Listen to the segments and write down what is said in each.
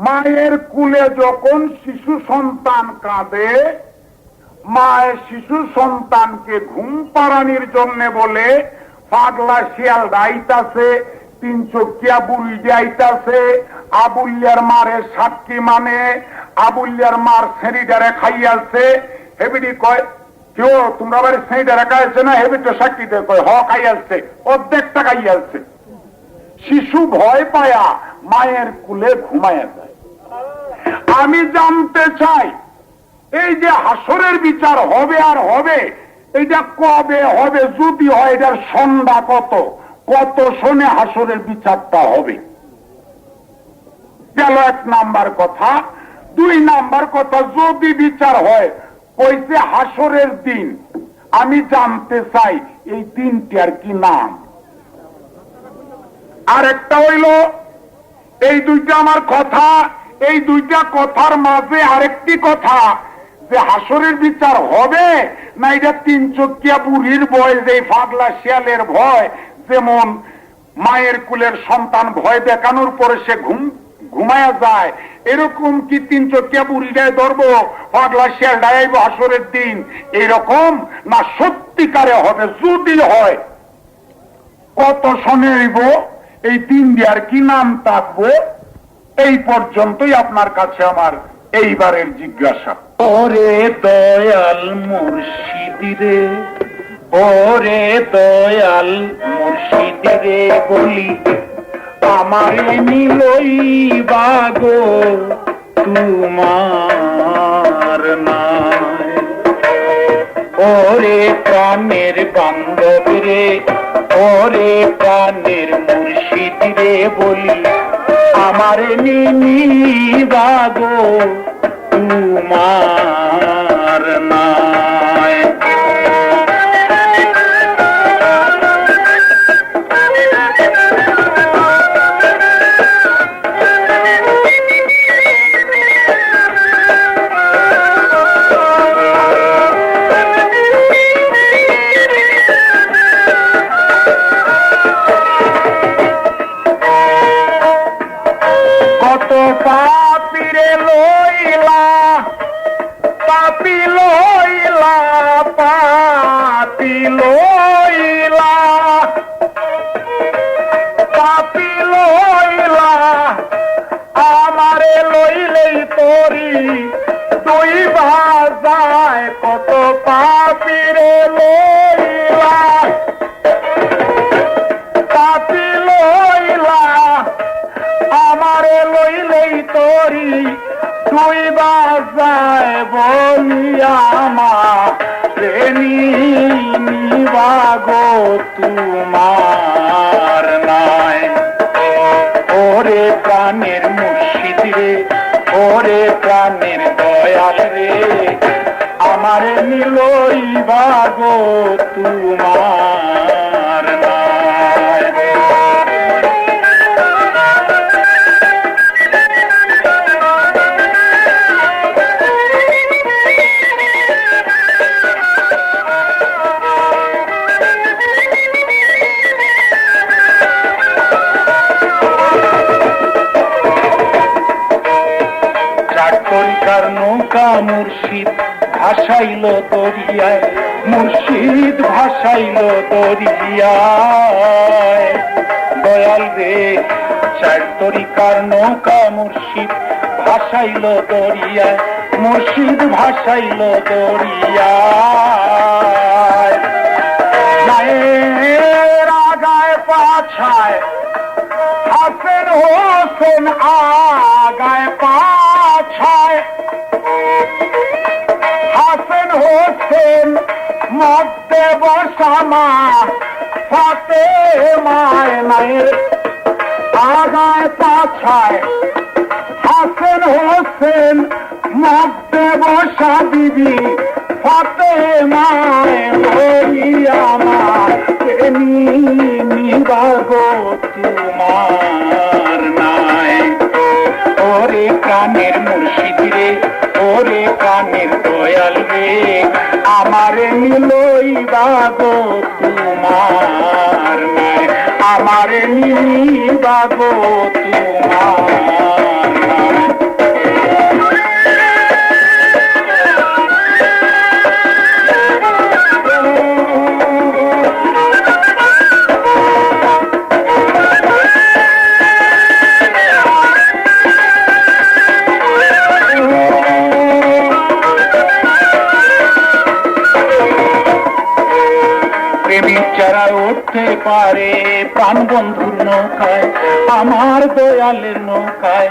মায়ের কুলে যখন শিশু সন্তান কাঁদে, মায়ের শিশু সন্তানকে ঘুম পাড়ানির জন্য বলে পাগলা শিয়াল ডাইতাছে, তিন চকিয়া বুড়ি যাইতাছে, আবুল্যার মারে সাক্ষী মানে আবুল্যার মার সেরিডারে খাইয়াছে। হেবিডি কয় কেউ তোমরা বাড়ি সেরিডারে খাইছে না? হেবিটা সাক্ষী দিয়ে কয় হ খাইয়াছে, অর্ধেকটা খাইয়াছে। শিশু ভয় পায়া মায়ের কুলে ঘুমাইয়া যায়। আমি জানতে চাই এই যে হাসরের বিচার হবে আর হবে, এটা কবে হবে? যদি হয় এটার সন্ধ্যা কত, কত শোনে হাসরের বিচারটা হবে? গেল এক নাম্বার কথা। দুই নাম্বার কথা, যদি বিচার হয় কইছে হাসরের দিন, আমি জানতে চাই এই দিনটার কি নাম? আর একটা হইল, এই দুইটা আমার কথা, এই দুইটা কথার মাঝে আরেকটি কথা, যে হাসরের বিচার হবে না এটা তিন চকিয়া বুড়ির ভয়, যে পাগলা শিয়ালের ভয়, যেমন মায়ের কুলের সন্তান ভয় দেখানোর পরে সে ঘুমায়া যায়, এরকম কি তিন চকিয়া বুড়িটায় ধরবো, পাগলা শিয়াল ডাইব হাসরের দিন, এইরকম না সত্যিকারে হবে? যদি হয় কত শোনে হইব, এই দিন দিয়ার কি নাম থাকবো? এই পর্যন্তই আপনার কাছে আমার এইবারের জিজ্ঞাসা। ওরে দয়াল মুর্শিদিরে, ওরে দয়াল মুর্শিদিরে বলি, আমারে নিলইবা গো তোমার নাই। ওরে প্রাণের বান্ধব রে, ওরে প্রাণের মুর্শিদিরে বলি, আমারে নিবা গো তোমার নাই। কত পাপিরে লইলা, পাপি লইলা, পাপি লইলা, পাপি লইলা, আমারে লইলেই তোরি দুই বাজায়। কত পাপিরে লইলা, পাপি লইলা, আমারে লইলেই তোরি দুই বাজায়। বলিয়া আমারে নিবা গো তোমার নাই। ওরে প্রাণের মুর্শিদ রে, ওরে প্রাণের দয়াল রে, আমারে নিলইবা গো তোমার নাই। তরিকার নৌকা মুর্শিদ ভাসাইল দরিয়ায়, মুর্শিদ ভাসাইল দরিয়ায়। দয়াল রে, চার তরিকার নৌকা মুর্শিদ ভাসাইল দরিয়ায়, মুর্শিদ ভাসাইল দরিয়ায়। মায়ের আগায় পাছায় হাসেন হোসেন, আগায় পাছায় হাসেন হোসেন, মধ্যে বসামা ফাতে মায়। মায়ের আগায় পাছায় হাসেন হোসেন, মধ্যে বসা বিবি ফাতে মায়। বলিয়া মাকে নিবা গো তোমার নাই। ওরে প্রাণের মুর্শিদ রে, ওরে প্রাণের দয়াল রে, আমারে নিলইবা গো তোমার নাই। আমারে নিবা গো তোমার নাই। পারে প্রাণ বন্ধুর নৌকায়, আমার দয়ালের নৌকায়,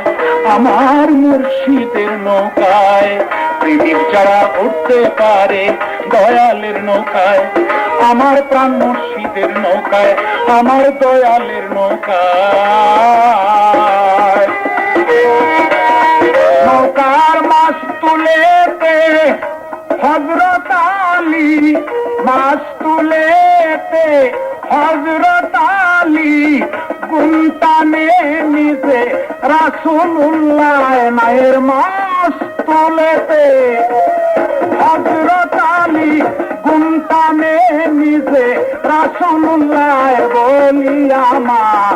আমার মুর্শিদের নৌকায়। প্রেমিক যারা উঠতে পারে দয়ালের নৌকায়, আমার প্রাণ মুর্শিদের নৌকায়, আমার দয়ালের নৌকায়। নৌকার মাছ তুলেতে হযরত আলী, মাছ তুলেতে হযরত আলী, গুনটানে নিজে রাসূলুল্লাহ। নায়ের মাছ তুলেতে হযরত আলী, গুনটানে নিজে রাসূলুল্লাহ। বলি আমার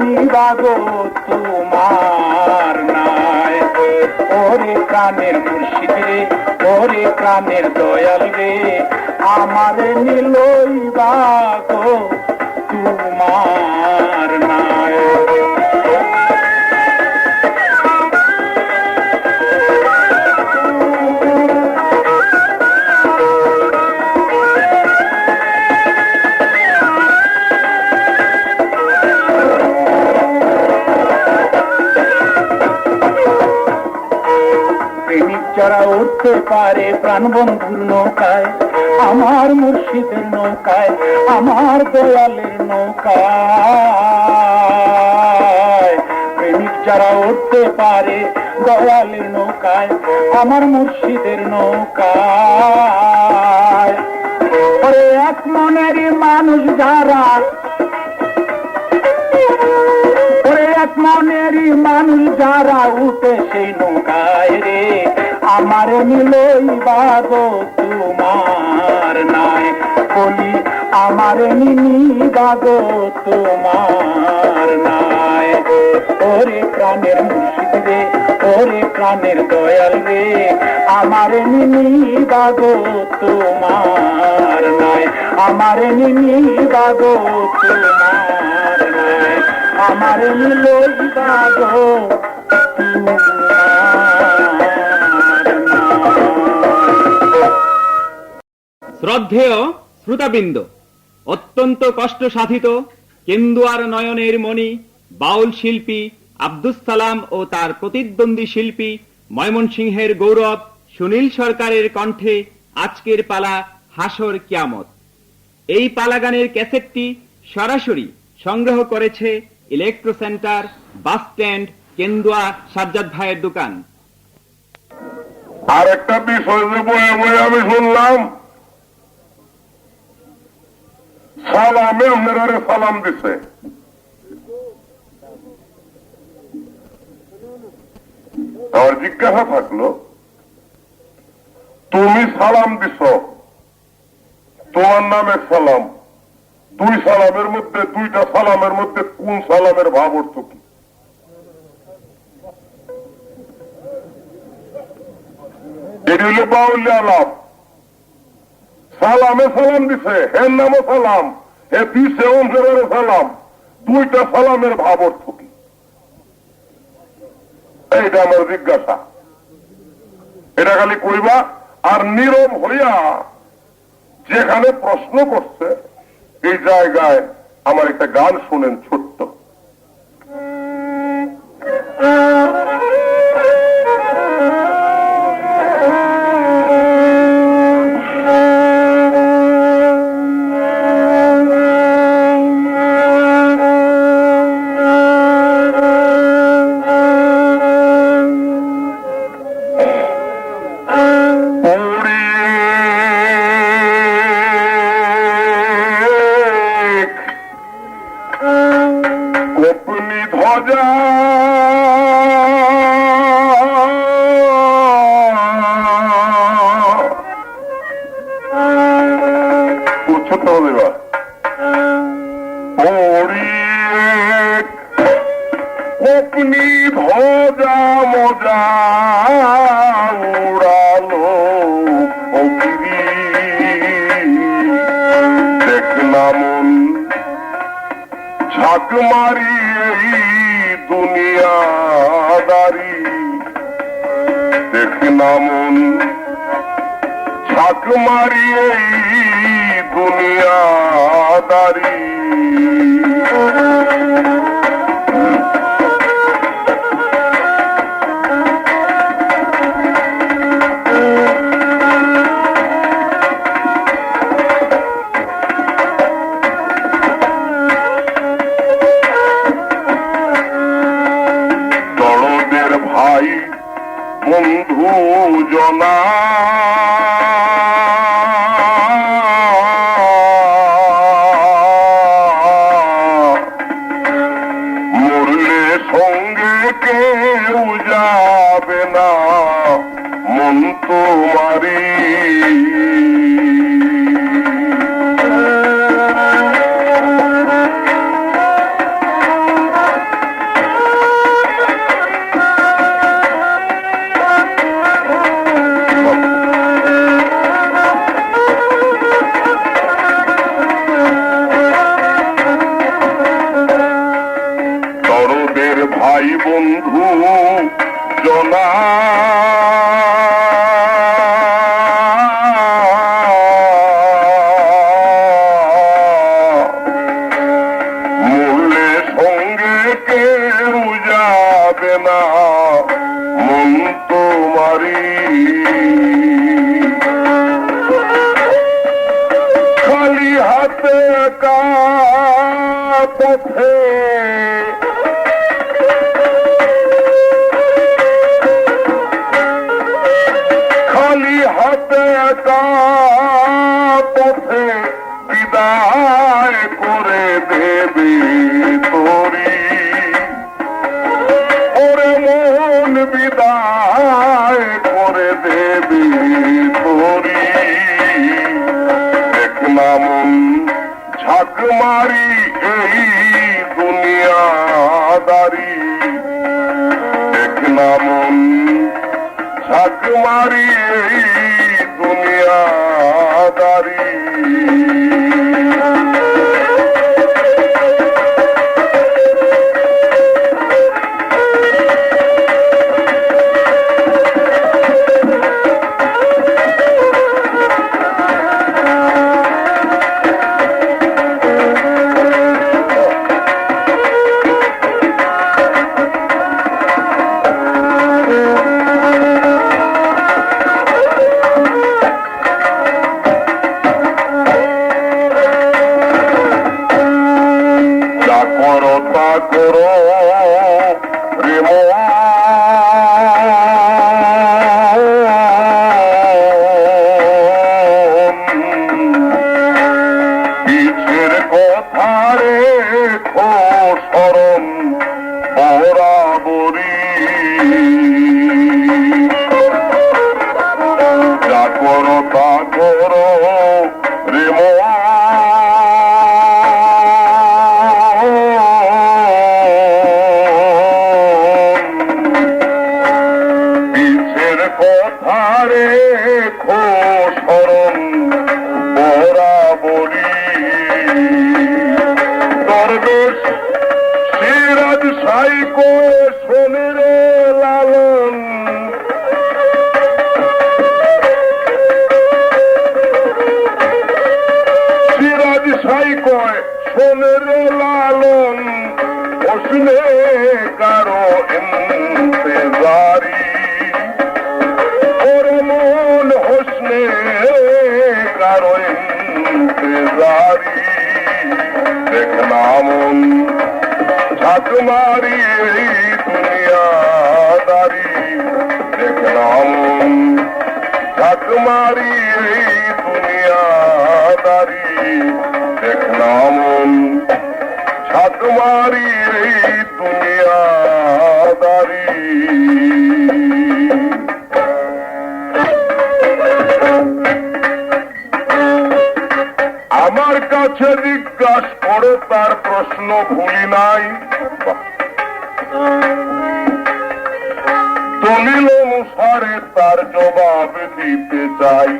নিবাগো তোমার নাই। ওরে প্রাণের মুর্শিদ রে, ওরে প্রাণের দয়াল রে, আমারে নিলইবাগো তোমার নাই। যারা উঠতে পারে প্রাণ বন্ধুর নৌকায়, আমার মুর্শিদের নৌকায়, আমার দয়ালের নৌকায়। প্রেমিক যারা উঠতে পারে দয়ালের নৌকায়, আমার মুর্শিদের নৌকায়। ওরে এক মনেরই মানুষ যারা, এক মনেরই মানুষ যারা উঠে সেই নৌকায় রে, আমার নিলইবাগো তোমার নাই। বলি আমার নিবাগো তোমার নাই। ওরে প্রাণের মুর্শিদ রে, ওরে প্রাণের দয়াল রে, আমার নিবাগো তোমার নাই, আমার নিবাগো তোমার নাই, আমার নিলইবাগো শ্রদ্ধেয় শ্রোতাবৃন্দ, অত্যন্ত কষ্ট সাধিত কেন্দুয়ার নয়নের মণি বাউল শিল্পী আব্দুস সালাম ও তার প্রতিদ্বন্দ্বী শিল্পী ময়মনসিংহের গৌরব সুনীল সরকারের কণ্ঠে আজকের পালা হাসর কিয়ামত। এই পালা গানের ক্যাসেটটি সরাসরি সংগ্রহ করেছে electro centre, bus stand, Kendua, Sajjad ভাইয়ের দোকান। আর একটা বিষয় যে বয়ে বয়ে আমি শুনলাম, সালামে আপনারা সালাম দিছে। আমার জিজ্ঞাসা থাকলো, তুমি সালাম দিছ, তোমার নামে সালাম, দুই সালামের মধ্যে, দুইটা সালামের মধ্যে কোন সালামের ভাব অর্থ কি? এটি হলো বাউলিয়া লাভ। সালামে সালাম দিছে, হের নামও সালাম, হে দিছে অঞ্চলের সালাম, দুইটা সালামের ভাব অর্থ কি? এইটা আমার জিজ্ঞাসা। এটা খালি কইবা আর নীরব হইয়া যেখানে প্রশ্ন করছে এই জায়গায় আমার একটা গান শুনেন ছোট্ট। अपनी भोजा मोजा उड़ालो देखना मन झाक मारी दुनियादारी देखना मन झाक मारी দুনিয়াদারি। দরদের ভাই বন্ধু জনা মরলে সঙ্গে কেউ যাবে না, মন তোমারি। দরদের ভাই বন্ধু জনা মরলে সঙ্গে কেউ যাবে না, মন তোমারি। খালি হাতে একা পথে খালি হাতে একা পথে বিদায় করে দেবে তোরি। ওরে মন বিদায় করে দেবে তোরি। দেখনা মন ঝাঁক মারি এই দুনিয়াদারি। দেখনা মন ঝাঁক মারি এই দুনিয়াদারি। যা করো তা করো রে মন, পিছের কথা রেখো স্মরণ বরাবরি। যা করো তা করো রে মন, পিছের কথা রেখো স্মরণ বরাবরি। দরবেশ সিরাজ সাইকো শোনে রে লালন, সিরাজ সাইকো শোনে রে লালন, হোসনে কারো ইন্তজারি। ওরে মন হোসনে কারো ইন্তজারি। দেখনা মন ঝাঁক মারি এই দুনিয়াদারি। দেখনা মন ঝাঁক মারি এই দুনিয়াদারি। দেখনা মন ঝাঁক মারি এই দুনিয়াদারি। আমার কাছে জিজ্ঞাসা করো তার প্রশ্ন ভুলি নাই। দলিল অনুসারে তার জবাব দিতে চাই।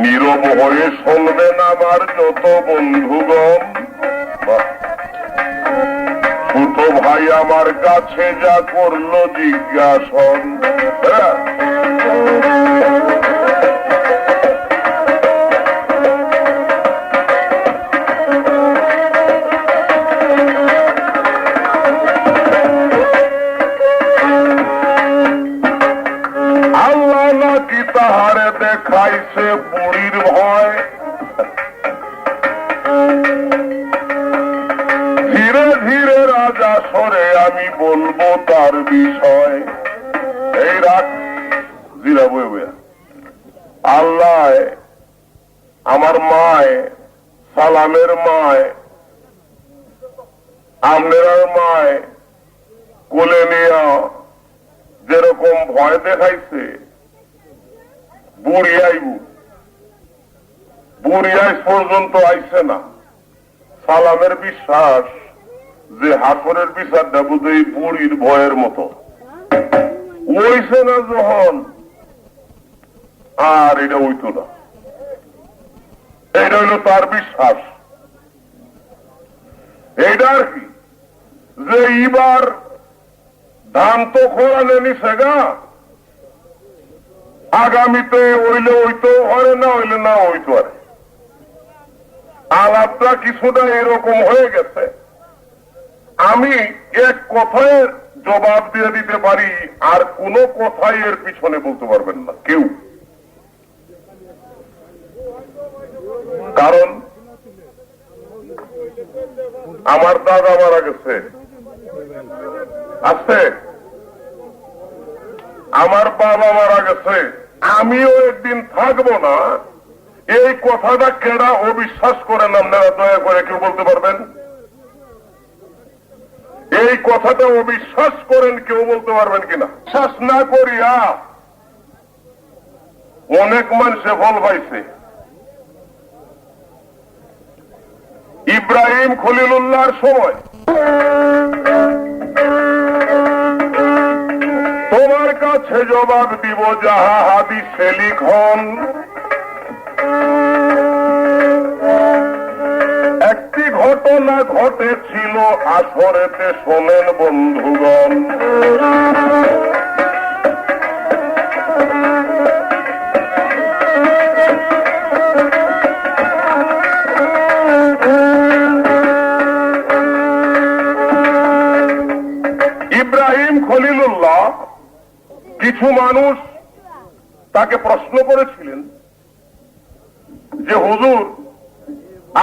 নীরব হয়ে শুনবেন আমার যত বন্ধুগণ। ছোট ভাই আমার কাছে যা করলো জিজ্ঞাসন, হাসরে আমি বলবো তার বিষয়। এই রাত জিরা বয়ে বয়া আল্লাহ আমার মায়, সালামের মায়, আমনেরার মায় কোলে নিয়া যেরকম ভয় দেখাইছে, বুড়ি আইব, বুড়ি আইস পর্যন্ত আইছে না। সালামের বিশ্বাস যে হাসরের বিচারটা বুঝে এই বুড়ির ভয়ের মতো ওইছে না যখন, আর এটা হইতো না। এটা হইল তার বিশ্বাস। এইটা আর কি যে এবার ধান তো খোরানে নিছে গা, আগামীতে হইলে হইতো, হয় না হইলে না হইতো। আর আলাপটা কিছুটা এরকম হয়ে গেছে। আমি এক কথায় জবাব দিয়ে দিতে পারি, আর কোন কথাই এর পিছনে বলতে পারবেন না কেউ। কারণ আমার দাদা মারা গেছে, আছে, আমার বাবা মারা গেছে, আমিও একদিন থাকবো না। এই কথাটা কেডা অবিশ্বাস করেন আপনারা দয়া করে কেউ বলতে পারবেন? এই কথাটা অবিশ্বাস করেন কেউ বলতে পারবেন কিনা? বিশ্বাস না করিয়া অনেক মানুষে ফল পাইছে। ইব্রাহিম খলিলুল্লাহর সময় তোমার কাছে জবাব দিব যাহা হাদিসে লিখন। একটি ঘটনা ঘটেছিল আসরেতে, শোনেন বন্ধুগণ। ইব্রাহিম খলিলুল্লাহ, কিছু মানুষ তাকে প্রশ্ন করেছিলেন যে হুজুর,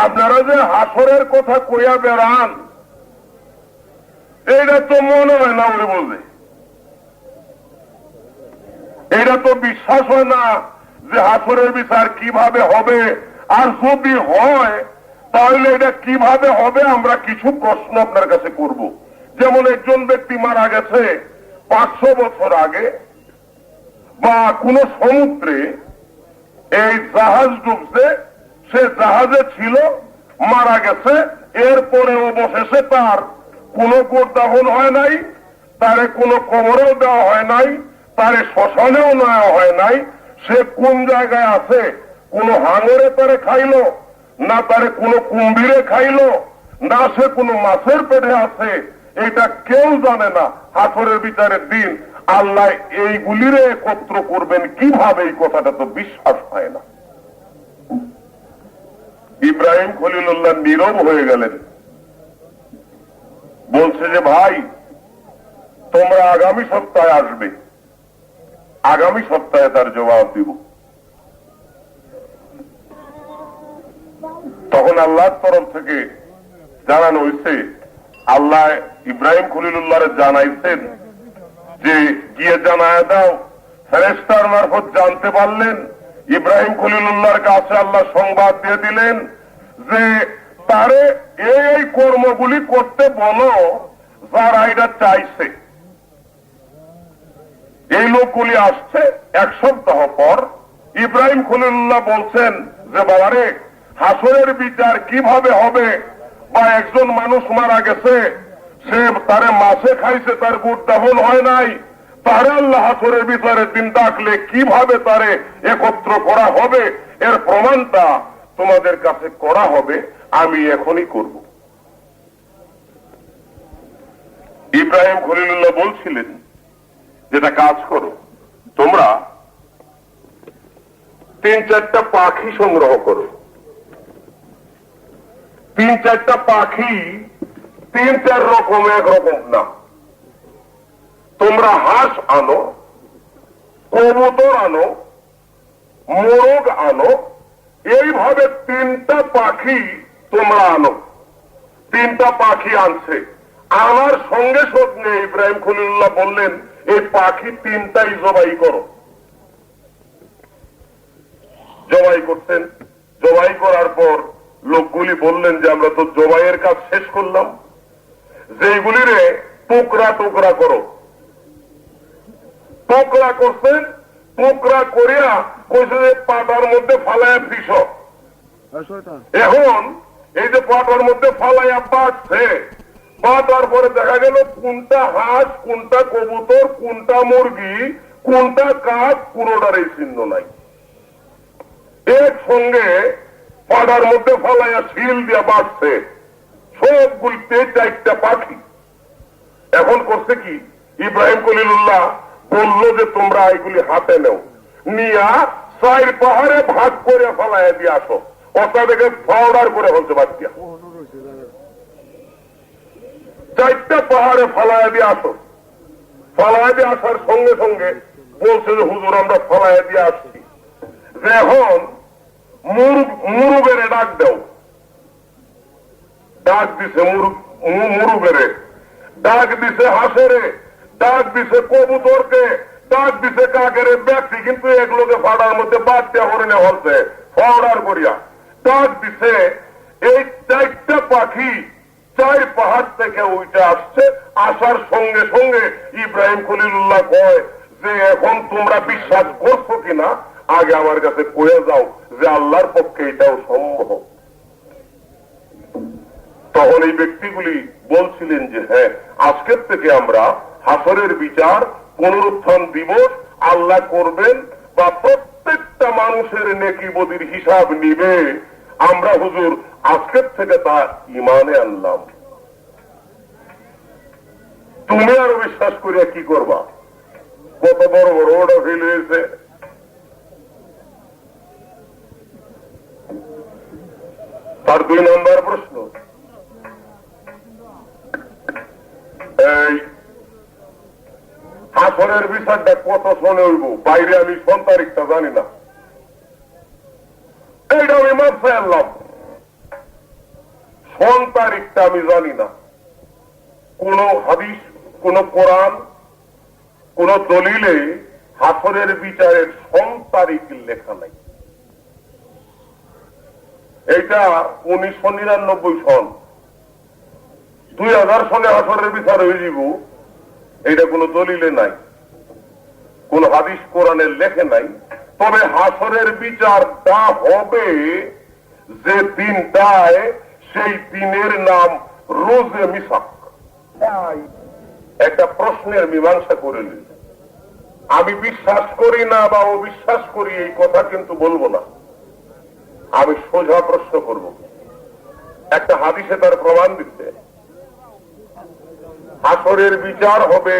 আপনারা যে হাসরের কথা কইয়া বেড়ান, এইটা তো মনে হয় না বলে বলবে, এটা তো বিশ্বাস হয় না যে হাসরের বিচার কিভাবে হবে, আর যদি হয় তাহলে এটা কিভাবে হবে। আমরা কিছু প্রশ্ন আপনার কাছে করব। যেমন একজন ব্যক্তি মারা গেছে 500 বছর আগে, বা কোন সমুদ্রে এই জাহাজ ডুবছে, সে জাহাজে ছিল, মারা গেছে, এরপরে অবশেষে তার কোনো গোদাহন হয় নাই, তারে কোনো কবরেও দেওয়া হয় নাই, তারে শ্মশানেও নেওয়া হয় নাই। সে কোন জায়গায় আছে, কোন হাঙরে তারে খাইলো, না তারে কোনো কুম্ভীরে খাইলো, না সে কোনো মাছের পেটে আছে, এটা কেউ জানে না। হাসরের বিচারের দিন আল্লাহ এইগুলিরে একত্র করবেন কিভাবে, এই কথাটা তো বিশ্বাস হয় না। ইব্রাহিম খলিলুল্লাহ নীরব হয়ে গেলেন। বলছে যে ভাই, তোমরা আগামী সপ্তাহে আসবে, আগামী সপ্তাহে তার জবাব দিব। তখন আল্লাহর তরফ থেকে জানানো হয়েছে, আল্লাহ ইব্রাহিম খলিলুল্লাহরে জানাইছেন যে গিয়ে জানায় দাও। ফেরেশতার মারফত জানতে পারলেন। ইব্রাহিম খলিলুল্লাহর কাছে আল্লাহ সংবাদ দিয়ে দিলেন যে তারে এই কর্মগুলি করতে বলো যারা এটা চাইছে। এই লোকগুলি আসছে 1 সপ্তাহ পর। ইব্রাহিম খলিলুল্লাহ বলছেন যে বাবারে, হাসরের বিচার কিভাবে হবে, বা একজন মানুষ মারা গেছে, সে তারে মাছে খাইছে, তার গুড় দাহন হয় নাই, তারে আল্লাহ হাসরের বিচারের দিন ডাকলে কিভাবে তারে একত্র করা হবে, এর প্রমাণটা তোমাদের কাছে করা হবে, আমি এখনই করব। ইব্রাহিম খলিলুল্লাহ বলছিলেন, যেটা কাজ করো, তোমরা 3-4টা পাখি সংগ্রহ করো। 3-4টা পাখি 3-4 রকম, একরকম না। তোমরা হাঁস আনো, কবুতর আনো, মোরগ আনো, এইভাবে 3টা পাখি তোমরা আনো। 3টা পাখি আনছে, আমার সঙ্গে সঙ্গে ইব্রাহিম খলিলুল্লাহ বললেন, এই পাখি তিনটাই জবাই করো। জবাই করতেন। জবাই করার পর লোকগুলি বললেন যে আমরা তো জবাইয়ের কাজ শেষ করলাম, যেগুলিরে টুকরা টুকরা করো। টুকরা করছেন, টুকরা করিয়া কইছে যে পাটার মধ্যে ফালাইয়া ফিস। এখন এই যে পাটার মধ্যে ফালাইয়া বাঁচছে, বাঁচার পরে দেখা গেল কোনটা হাঁস, কোনটা কবুতর, কোনটা মুরগি, কোনটা কাক, পুরোটারই চিহ্ন নাই। একসঙ্গে পাটার মধ্যে ফালাইয়া শিল দিয়া বাঁচছে সবগুলিতে 4টা পাখি। এখন করছে কি, ইব্রাহিম খলিলুল্লাহ বলল যে তোমরা এগুলি হাতে নেও, নিয়া 4 পাহাড়ে ভাগ করে ফালাইয়া দিয়ে আসো। ওটা দেখে পাউডার করে ফেলছে বাদ দিয়া। 4টা পাহাড়ে ফালাইয়া দিয়ে আসো। ফালাইয়া দিয়ে আসার সঙ্গে সঙ্গে বলছে যে হুজুর আমরা ফালাইয়া দিয়ে আসছি। এখন মুরুগের ডাক দাও। ডাক দিছে মুরুগের, ডাক দিছে হাঁসেরে, ডাক দিছে কবুতরকে, ডাক দিছে কাকের। ব্যক্তি কিন্তু এগুলোকে ফাটার মধ্যে বাদ দেওয়া হরিণে হলছে পাউডার করিয়া। ডাক দিছে এই 4টা পাখি 4 পাহাড় থেকে উঠে আসছে। আসার সঙ্গে সঙ্গে ইব্রাহিম খলিলুল্লাহ কয় যে এখন তোমরা বিশ্বাস করছো কিনা আগে আমার কাছে কয়ে যাও যে আল্লাহর পক্ষে এটাও সম্ভব। তখন এই ব্যক্তিগুলি বলছিলেন যে হ্যাঁ, আজকের থেকে আমরা হাসরের বিচার, পুনরুত্থান দিবস আল্লাহ করবেন বা প্রত্যেকটা মানুষের নেকি বদির হিসাব নিবে। আমরা হুজুর আজকের থেকে তা ইমানে আনলাম। তুমি আরো বিশ্বাস করিয়া কি করবা? কত বড় বড় ওটা ফেল হয়েছে। তার 2 নম্বর প্রশ্ন, এই হাসরের বিচারটা কত সনে হইব? বাইরে আমি সন তারিখটা জানি না, এইটা আমি মাথায় আনলাম। সন তারিখটা আমি জানি না। কোন হাদিস, কোন কোরআন, কোন দলিলে হাসরের বিচারের সন তারিখ লেখা নাই। এইটা 1999 সন, 2000 সনে হাসরের বিচার হয়ে যাব, এইটা কোন দলিলে নাই, কোন হাদিস কোরআনের লেখে নাই। তবে হাসরের বিচারটা হবে যে দিনটায়, সেই দিনের নাম রোজে মিসাক। একটা প্রশ্নের মীমাংসা করে নিন। আমি বিশ্বাস করি না বা অবিশ্বাস করি এই কথা কিন্তু বলবো না, আমি সোজা প্রশ্ন করব। একটা হাদিসে তার প্রমাণ দিচ্ছে হাসরের বিচার হবে,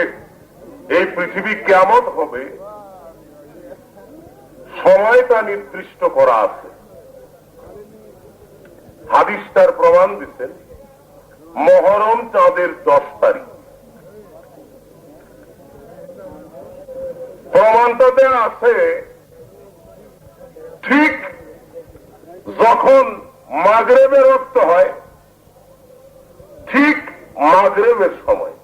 এই পৃথিবী কিয়ামত হবে, সময়টা নির্দিষ্ট করা আছে। হাদিসটার প্রমাণ দিচ্ছেন মহরম চাঁদের 10 তারিখ। প্রমাণটাতে আছে ঠিক যখন মাগরিবের রক্ত হয়, ঠিক মাগরিবের সময়।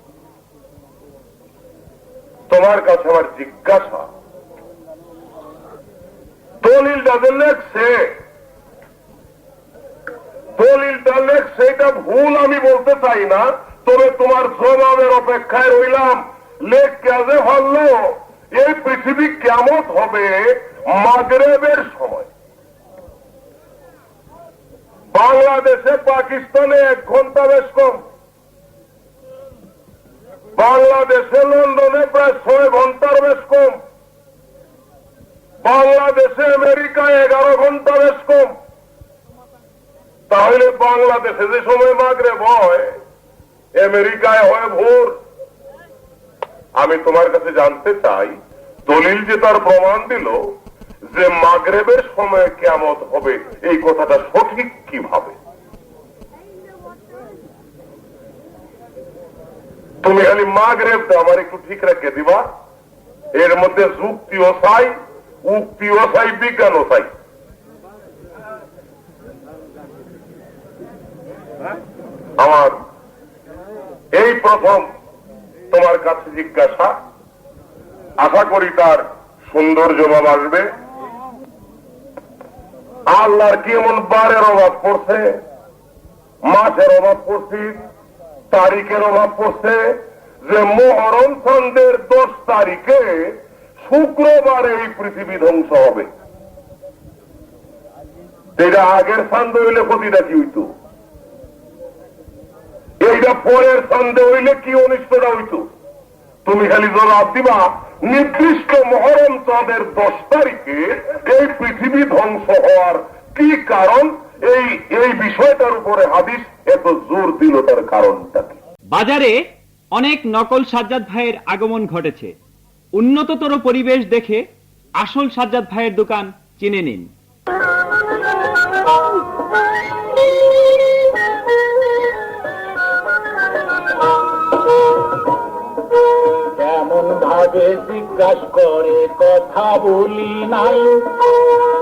তোমার কাছে আমার জিজ্ঞাসা, দলিলটা লেখছে, দলিলটা লেখছে এটা ভুল আমি বলতে চাই না, তবে তোমার জবাবের অপেক্ষায় রইলাম। লেখ কাজে ভাবলো এই পৃথিবী কিয়ামত হবে মাগরিবের সময়। বাংলাদেশে পাকিস্তানে 1 ঘন্টা বেশ কম, বাংলাদেশে লন্ডনে প্রায় 6 ঘন্টার বেশ কম, বাংলাদেশে আমেরিকায় 11 ঘন্টা বেশ কম। তাহলে বাংলাদেশে যে সময় মাগরিব হয়, আমেরিকায় হয় ভোর। আমি তোমার কাছে জানতে চাই, দলিল যে তার প্রমাণ দিল যে মাগরিবের সময় কিয়ামত হবে, এই কথাটা সঠিক কিভাবে? তুমি খালি মাগরিবটা আমার একটু ঠিক রেখে দিবা। এর মধ্যে যুক্তিও চাই, উক্তিও চাই, বিজ্ঞানও চাই। আমার এই প্রথম তোমার কাছে জিজ্ঞাসা, আশা করি তার সুন্দর জবাব আসবে। আল্লাহর কি এমন বারের অভাব পড়ছে, মাসের অভাব পড়ছে, তারিখের অভাব পড়ছে যে মুহররম চন্দ্রের 10 তারিখে শুক্রবারে এই পৃথিবী ধ্বংস হবে? এটা আগের চাঁদ হইলে ক্ষতিটা কি হইতো? এইটা পরের চাঁদে হইলে কি অনিষ্টটা হইতো? তুমি খালি জবাব দিবা নির্দিষ্ট মুহররম চাঁদের 10 তারিখে এই পৃথিবী ধ্বংস হওয়ার কি কারণ, এই বিষয়টার উপরে হাদিস এত জোর দিল, তার কারণটা কি? বাজারে অনেক নকল সাজ্জাদ ভাইয়ের আগমন ঘটেছে। উন্নততর পরিবেশ দেখে আসল সাজ্জাদ ভাইয়ের দোকান চিনে নিন। এমন ভাবে জিজ্ঞাসা করে কথা বলি নাই,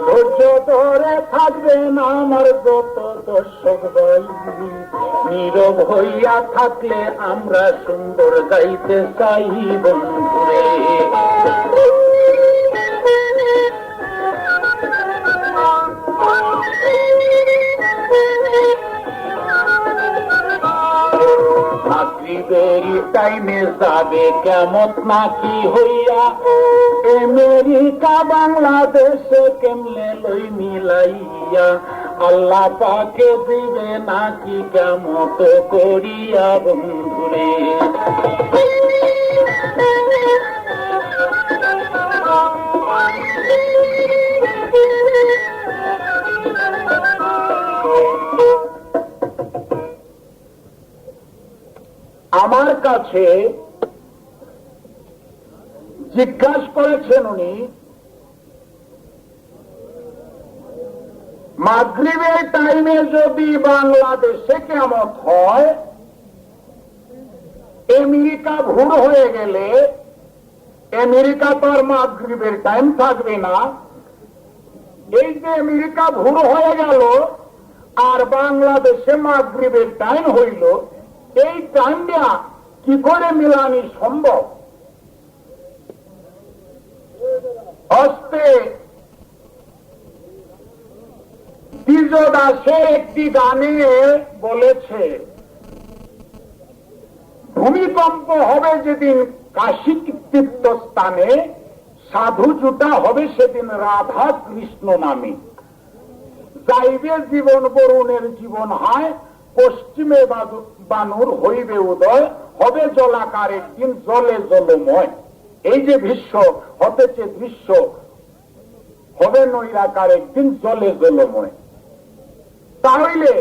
ধৈর্য ধরে থাকবে না আমার যত দর্শক ভাই। নীরব হইয়া থাকলে আমরা সুন্দর গাইতে চাই বন্ধুরে। মাগরিবেরই টাইমে যাবে কেমত নাকি হইয়া, আমেরিকা বাংলাদেশে কেমনে লই মিলাইয়া। আল্লাহ পাকে দিবে নাকি কেমত করিয়া বন্ধুরে। আমার কাছে জিজ্ঞাসা করেছেন উনি, মাগরিবের টাইমে যদি বাংলাদেশে কেমন হয়, আমেরিকা ভুল হয়ে গেলে আমেরিকা তো আর মাগরিবের টাইম থাকবে না। এই যে আমেরিকা ভুল হয়ে গেল আর বাংলাদেশে মাগরিবের টাইম হইল, এই টাইমটা কি করে মিলানি সম্ভব? হস্তে দ্বিজ দাসের একটি গানে বলেছে, ভূমিকম্প হবে যেদিন কাশী তীর্থস্থানে, সাধু জুটা হবে সেদিন রাধা কৃষ্ণ নামে। যাইবে জীবন বরুণের জীবন হয়, পশ্চিমে বানুর হইবে উদয়, হবে জলাকার একদিন জলে জলময়। এই যে বিশ্ব হতেছে দৃশ্য, হবে নৈরাকার একদিন জলে জলময়। তাহলে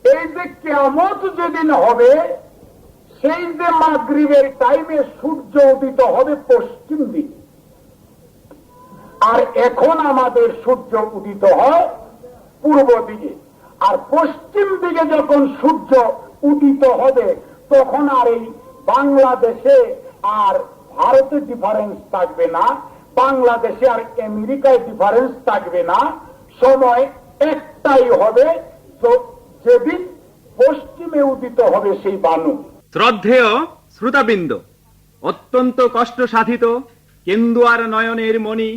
এই যে কিয়ামত যেদিন হবে, সেই যে মাগরিবের টাইমে সূর্য উদিত হবে পশ্চিম দিকে, আর এখন আমাদের সূর্য উদিত হয় পূর্ব দিকে। আর পশ্চিম দিকে যখন সূর্য উদিত হবে, তখন আর এই বাংলাদেশে আর ভারতে ডিফারেন্স থাকবে না, বাংলাদেশে আর আমেরিকায় ডিফারেন্স থাকবে না, সময় একটাই হবে, যেদিন পশ্চিমে উদিত হবে সেই বানু। শ্রদ্ধেয় শ্রোতাবৃন্দ, অত্যন্ত কষ্ট সাধিত কেন্দুয়ার নয়নের মণি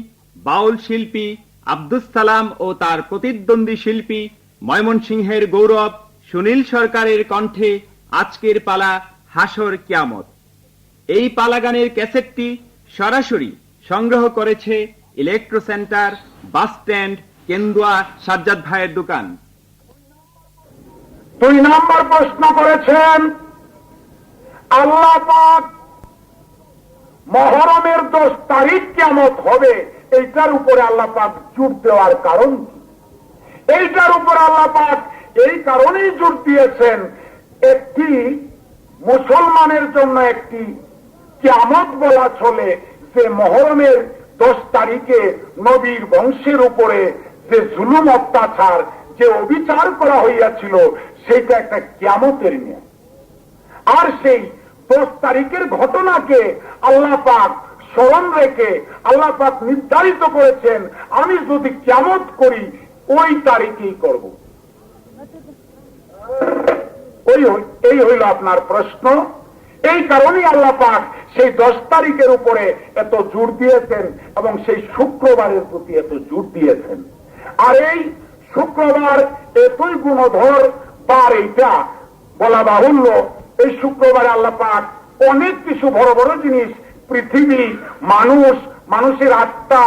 বাউল শিল্পী আব্দুস সালাম ও তার প্রতিদ্বন্দ্বী শিল্পী ময়মনসিংহের গৌরব সুনীল সরকারের কণ্ঠে আজকের পালা হাসর কিয়ামত। এই পালা গানের ক্যাসেটটি সরাসরি সংগ্রহ করেছে electro centre, bus stand, Kendua Sajjad ভাইয়ের দোকান। 2 নম্বর প্রশ্ন করেছেন, আল্লাহ পাক মুহররমের 10 তারিখ কিয়ামত হবে, এইটার উপরে আল্লাহ পাক জোর দেওয়ার কারণ কি? এইটার উপর আল্লাহ পাক এই কারণেই জোর দিয়েছেন, একটি মুসলমানের জন্য একটি কিয়ামত বলা চলে যে মুহররমের 10 তারিখে নবীর বংশের উপরে যে জুলুম অত্যাচার, যে অবিচার করা হইয়াছিল, সেইটা একটা কিয়ামতের নিয়ে। আর সেই 10 তারিখের ঘটনাকে আল্লাহ পাক স্মরণ রেখে আল্লাহ পাক নির্ধারিত করেছেন, আমি যদি কিয়ামত করি ওই তারিখেই করব। এই হইল আপনার প্রশ্ন। এই কারণেই আল্লাহ পাক সেই 10 তারিখের উপরে এত জোর দিয়েছেন এবং সেই শুক্রবারের প্রতি এত জোর দিয়েছেন। আর এই শুক্রবার এতই গুণধর বার, এইটা বলা বাহুল্য। এই শুক্রবারে আল্লাহ পাক অনেক কিছু বড় বড় জিনিস, পৃথিবী, মানুষ, মানুষের আত্মা,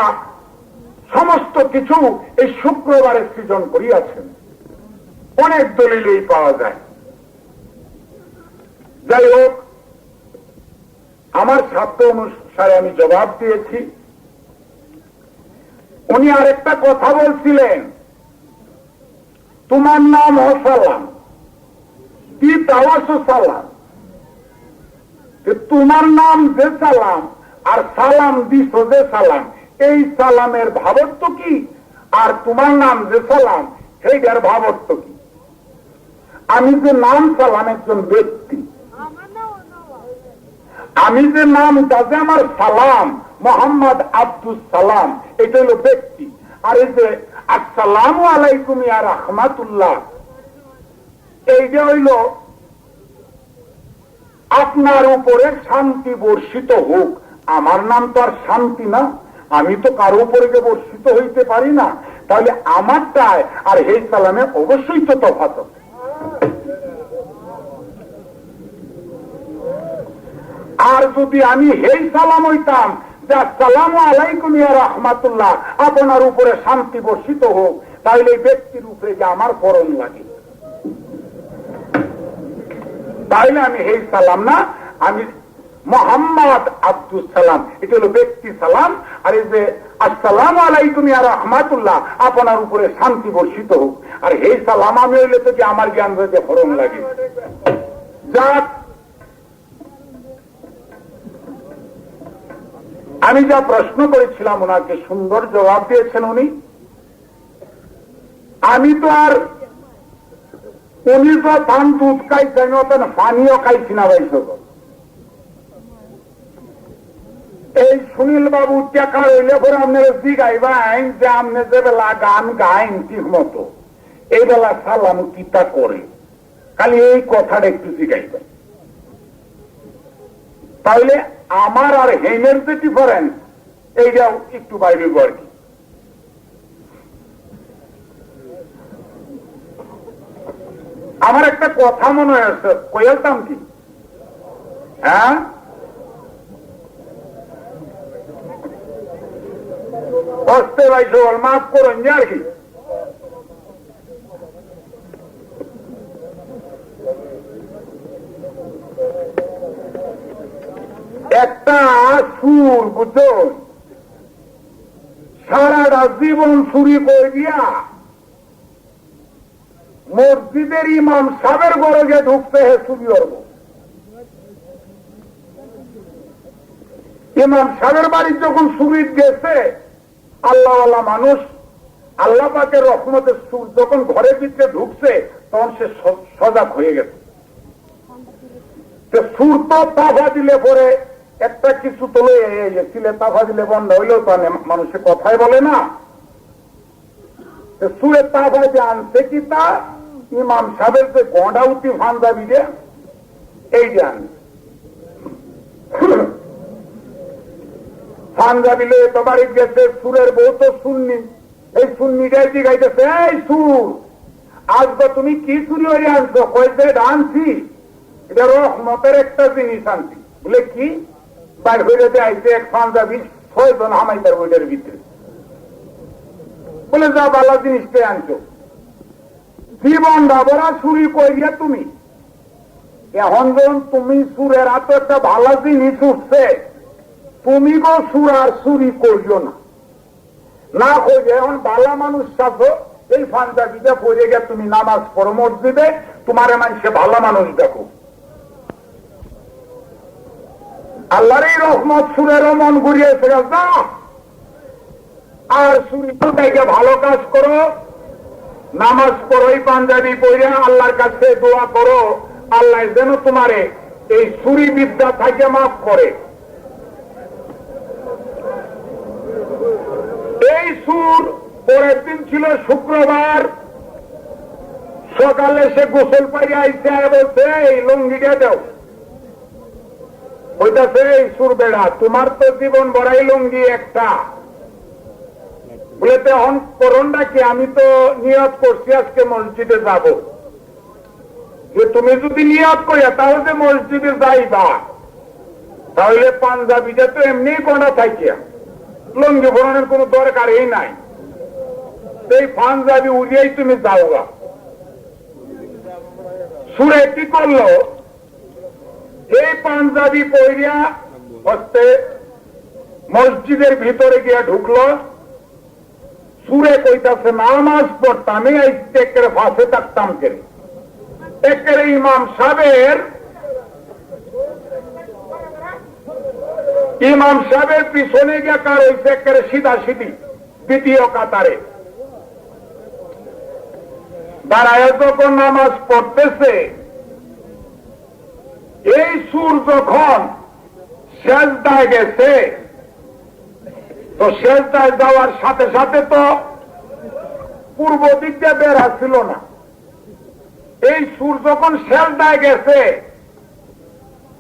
সমস্ত কিছু এই শুক্রবারে সৃজন করিয়াছেন। অনেক দলিলেই পাওয়া যায়। যাই হোক, আমার ছাত্র অনুসারে আমি জবাব দিয়েছি। উনি আরেকটা কথা বলছিলেন, তোমার নাম সালাম, কি তাওয়াস সালাম। তোমার নাম যে সালাম আর সালাম দিস যে সালাম, এই সালামের ভাবত্ব কি? আর তোমার নাম যে সালাম সেইটার ভাবত্ব কি? আমি যে নাম সালাম একজন ব্যক্তি, আমি যে নাম তাতে আমার সালাম মোহাম্মদ আব্দুল সালাম, এটা হলো ব্যক্তি। আর এই যে আসসালামু আলাইকুম ইয়া রাহমাতুল্লাহ, এইটা হইল আপনার উপরে শান্তি বর্ষিত হোক। আমার নাম তো আর শান্তি না, আমি তো কারো উপরে বর্ষিত হইতে পারি না। তাহলে আমারটায় আর এই সালামে অবশ্যই তো তফাৎ। আর যদি আমি হেই সালাম হইতাম যে আসসালামু আলাইকুম ইয়া রাহমাতুল্লাহ, আপনার উপরে শান্তি বর্ষিত হোক, তাহলে এই ব্যক্তির উপরে যে আমার করণ লাগে, তাহলে আমি হেই সালাম না, আমি মোহাম্মদ আব্দুল সালাম, এটা হলো ব্যক্তি সালাম। আর এই যে আসসালামু আলাইকুম ইয়া রাহমাতুল্লাহ, আপনার উপরে শান্তি বর্ষিত হোক, আর হেই সালাম আমি হইলে তো কি আমার জ্ঞান রয়েছে হরণ লাগে। যাক, আমি যা প্রশ্ন করেছিলাম ওনাকে সুন্দর জবাব দিয়েছেন উনি। আমি তো আর উনি তো ধান দুধ খাইছি, আমি অত পানিও খাইছি না ভাই। এই সুনীল বাবু টাকা রইলে পরে আপনার জিগাইবেন যে আপনি যে বেলা গান গাইন ঠিক মতো, এই বেলা সালাম কিতা করে, খালি এই কথাটা একটু জিগাইবেন। তাহলে আমার আর হেমের যে ডিফারেন্স, এইটাও একটু বাইরে আর কি। আমার একটা কথা মনে হয়েছে, কইলতাম কি? হ্যাঁ, হস্তে ভাই সবল মাফ করুন যে আর কি। একটা সুর, বুঝছো, সারাটা জীবন চুরি করে দিয়া মসজিদের ইমাম সাহেবের গরজে ঢুকতে হে চুরি করবো। ইমাম সাহেবের বাড়ি যখন চুরি গেছে, আল্লাহওয়ালা মানুষ, আল্লাহ পাকের রহমতের সুর যখন ঘরের ভিতরে ঢুকছে, তখন সে সজাগ হয়ে গেছে। সুর তো তাফা দিলে পরে একটা কিছু তোলে সিলে তাফা দিলে বন্ধ হইলেও তো মানুষে কথাই বলে না। সুরে তাফা যে আনছে কি তা ইমাম সাহেবের যে গন্ডাউতি ফান্দাবি রে, এই যে আন ফান্দাবিলে তো বাড়ি গেছে, সুরের বউ তো শুননি, এই সুন্নিটাই জিগাইতেছে, এই সুর আজকে তুমি কি চুরি হয়ে আনছো? কয়েছে আনছি, এটা রহমতের একটা জিনিস আনছি। বলে কি? বাইর হয়ে আইছে এক পাঞ্জাবি 6 জন হামাইতার বইটার ভিতরে। বলে যা ভালো জিনিসটাই আনছো, জীবন ডাবরা চুরি করিয়া তুমি এখন যখন তুমি সুরের হাতে একটা ভালো জিনিস উঠছে, তুমি গো সুর আর চুরি করিও না, না করিয়া এখন ভালো মানুষ থাকো, এই পাঞ্জাবিটা পরে গিয়ে তুমি নামাজ পড়ো মসজিদে, তোমার মানুষে ভালো মানুষ দেখো। আল্লাহর এই রহমত সুরেরও মন ঘুরিয়েছে, যা আর চুরি থেকে ভালো কাজ করো, নামাজ পড়ো, এই পাঞ্জাবি পড়ে আল্লাহর কাছে দোয়া করো, আল্লাহ যেন তোমারে এই চুরি বিদ্যা থেকে মাফ করে। এই সুর পরের দিন ছিল শুক্রবার। সকালে সে গোসল পাইয়া আইসে বলছে এই লুঙ্গিটা দেও, ওইটাছে এই সুরবেড়া, তোমার তো জীবন ভরাই লুঙ্গি একটা, বলে তখন করণটা কি, আমি তো নিয়ত করছি আজকে মসজিদে যাব, যে তুমি যদি নিয়ত করিয়া তাহলে মসজিদে যাইবা, তাহলে পাঞ্জাবিটা তো এমনি গোনা থাকিয়া লুঙ্গি ভরণের কোন দরকারই নাই, এই পাঞ্জাবি উড়িয়েই তুমি যাওগা। সুরে কি করলো, এই পাঞ্জাবি পরিয়া হচ্ছে মসজিদের ভিতরে গিয়া ঢুকলো। সুরে কইতাছে নামাজ পড়তাম, এই একের ফাঁসে থাকতাম কেন, একের ইমাম সাহেবের পিছনে গিয়া কার হইছে একের সিধা সিধি দ্বিতীয় কাতারে দাঁড়ায় যখন নামাজ পড়তেছে, এই সুর যখন সেজদায় গেছে, তো সেজদায় যাওয়ার সাথে সাথে তো পূর্ব দিক দিয়ে বেড়া ছিল না, এই সুর যখন সেজদায় গেছে,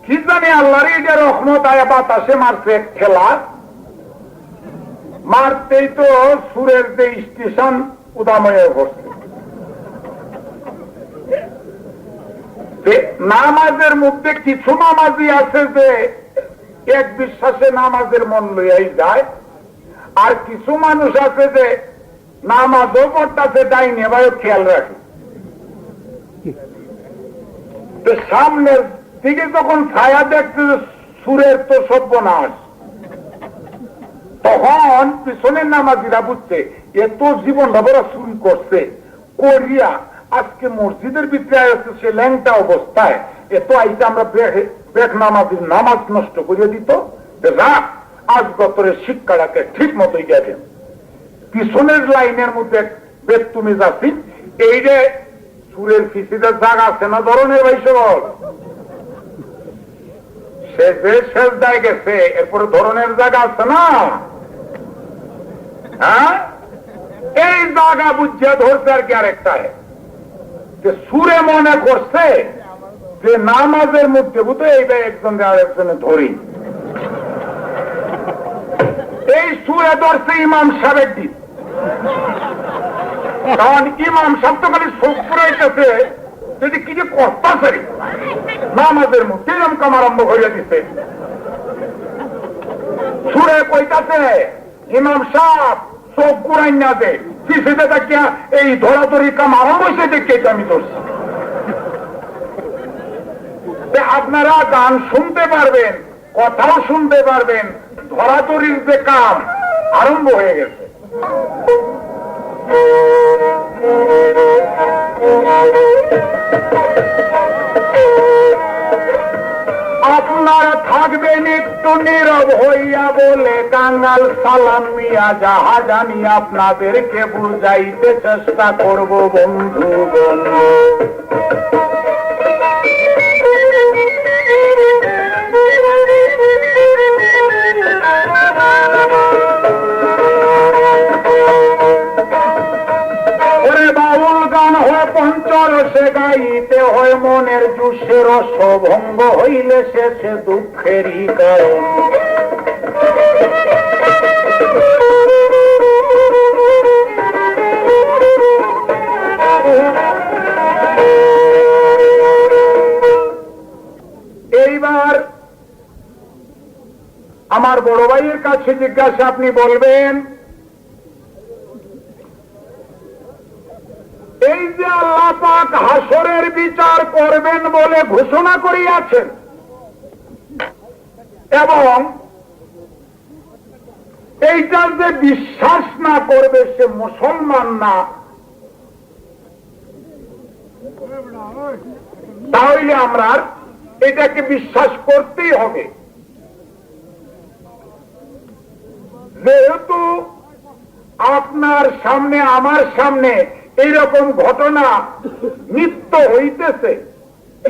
কি জানি আল্লাহর যে রহমত আয়া বাতাসে মারছে খেলা, মারতেই তো সুরের যে স্টেশন উদাময়ে পড়ছে। নামাজের মধ্যে কিছু নামাজি আছে যে এক বিশ্বাসে নামাজের মন লইয়াই যায়, আর কিছু মানুষ আছে যে নামাজও পড়তেছে ডাইনে ভাইও খেয়াল রাখে। তো সামনের দিকে যখন ছায়া দেখছে সুরের তো সর্বনাশ, তখন পিছনের নামাজিরা বুঝছে এত জীবনটা বড় চুরি করছে, করিয়া আজকে মসজিদের ভিতরে আসছে সে ল্যাংটা অবস্থায়, এত আইতে আমরা বেক নামাজির নামাজ নষ্ট করে দিত, রাখ আজ গতরের শিক্ষাটাকে ঠিক মতোই গেছেন। পিছনের লাইনের মধ্যে বেদ তুমি যাচ্ছি, এই যে সুরের ফিসিদের জায়গা আছে না ধরনের ভাই সকল, সে যে শেষ দায় গেছে এরপরে ধরনের জায়গা আছে না, হ্যাঁ এই জায়গা বুঝিয়া ধরছে আর কি আরেকটা সুরে মনে করছে যে নামাজের মধ্যে বুঝতে এইবার একজন আরেকজনে ধরি, এই সুরে ধরছে ইমাম সাহেবের দিক, কারণ ইমাম সাহেব তো খালি চোখ পুরাইতেছে যদি কিছু করতেছে নামাজের মধ্যে এরকম কাম আরম্ভ করিয়া দিচ্ছে। সুরে কইতাছে ইমাম সাহেব চোখ পুরাই না দে, পিছিয়ে দেখিয়া এই ধরাধরি কাম আরম্ভ হয়েছে দেখে আমি ধরছি। আপনারা গান শুনতে পারবেন, কথাও শুনতে পারবেন, ধরাধরির যে কাম আরম্ভ হয়ে গেছে। আপনারা থাকবেন একটু নীরব হইয়া বলে কাঙ্গাল সালাম মিয়া, যাহা জানি আপনাদেরকে বুঝাইতে চেষ্টা করব বন্ধুগণ। পঞ্চরসে গাইতে হয় মনের জুসে, রসভঙ্গ হইলে শেষে দুঃখেরই কারণ। এইবার আমার বড় ভাইয়ের কাছে জিজ্ঞাসা, আপনি বলবেন এই যে আল্লাহ পাক হাসরের বিচার করবেন বলে ঘোষণা করিয়াছেন, এবং এইটার যে বিশ্বাস না করবে সে মুসলমান না, তাহলে আমরা এটাকে বিশ্বাস করতেই হবে। যেহেতু আপনার সামনে আমার সামনে এইরকম ঘটনা নিত্য হইতেছে,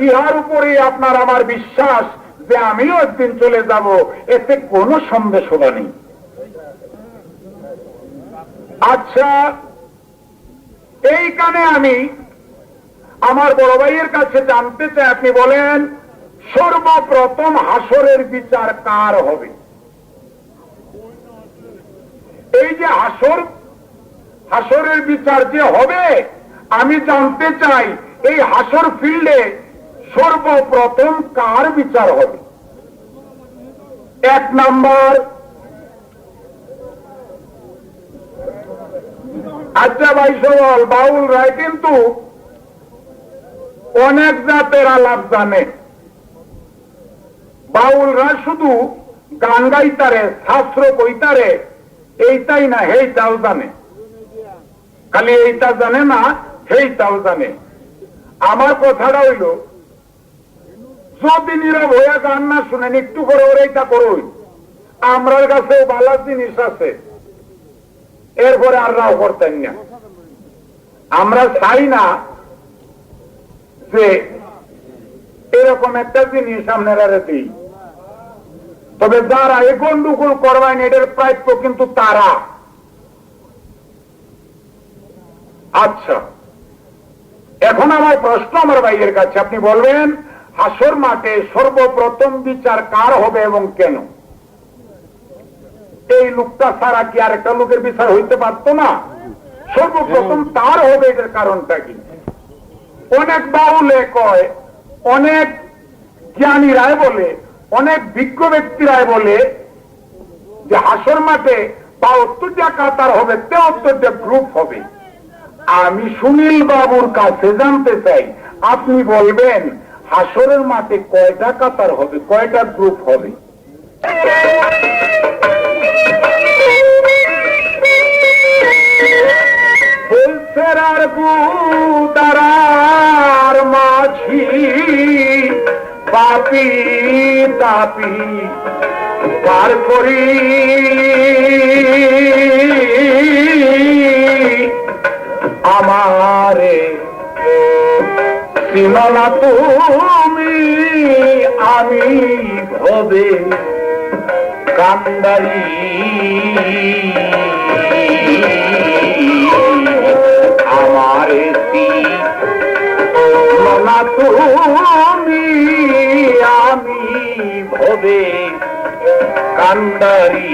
ইহার উপরে আপনার আমার বিশ্বাস যে আমিও একদিন চলে যাব, এতে কোনো সন্দেহ নেই। আচ্ছা, এইখানে আমি আমার বড় ভাইয়ের কাছে জানতে চাই, আপনি বলেন সর্বপ্রথম হাসরের বিচার কার হবে? এই যে হাসরের বিচার যে হবে, আমি জানতে চাই এই হাসর ফিল্ডে সর্বপ্রথম কার বিচার হবে? এক নাম্বার, আচ্ছা ভাই সওয়াল, বাউল রায় কিন্তু অনেক জাতের আলাপ জানে। বাউলরা শুধু গান গাইতারে, শাস্ত্র কইতারে, এইটাই না হেইটাও জানে। খালি এইটা জানে না, হেইটাও জানে। আমার কথাটা হইল, যদি নীরব হইয়া গান না শুনেন, একটু করে ওর এইটা করুই, আমরার কাছে ভালো জিনিস আছে, এরপরে আর রাও করতেন না। আমরা চাই না যে এরকম একটা জিনিস আপনারা দিই, তবে যারা এই গন্ডগোল করবেন এটার প্রাপ্য কিন্তু তারা। আচ্ছা, এখন আমার প্রশ্ন আমার ভাইয়ের কাছে, আপনি বলবেন হাসর মাঠে সর্বপ্রথম বিচার কার হবে এবং কেন? এই লোকটা ছাড়া কি আর একটা লোকের বিচার হইতে পারত না? সর্বপ্রথম তার হবে, এটার কারণটা কি? অনেক বাউলে কয়, অনেক জ্ঞানীরাই বলে, অনেক বিজ্ঞ ব্যক্তিরাই বলে যে হাসর মাঠে 72টা কাতার হবে, 73টা গ্রুপ হবে। আমি সুনীল বাবুর কাছে জানতে চাই, আপনি বলবেন হাসরের মাঠে কয়টা কাতার হবে, কয়টা গ্রুপ হবে? ফুলসেরার বুদারার মাঝি পাপি তাপি পার করি আমারে সীমানা তুমি, আমি ভবে কান্দারি আমারে সীমানা তুমি, আমি ভবে কান্দারি।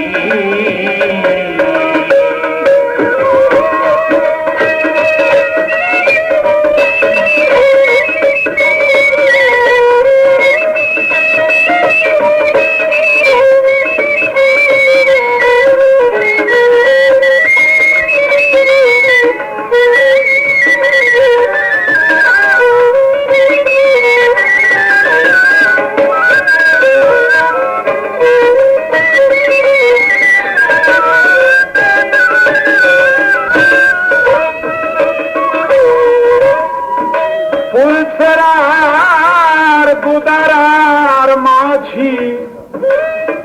ফুলসেরার গুদারার মাঝি,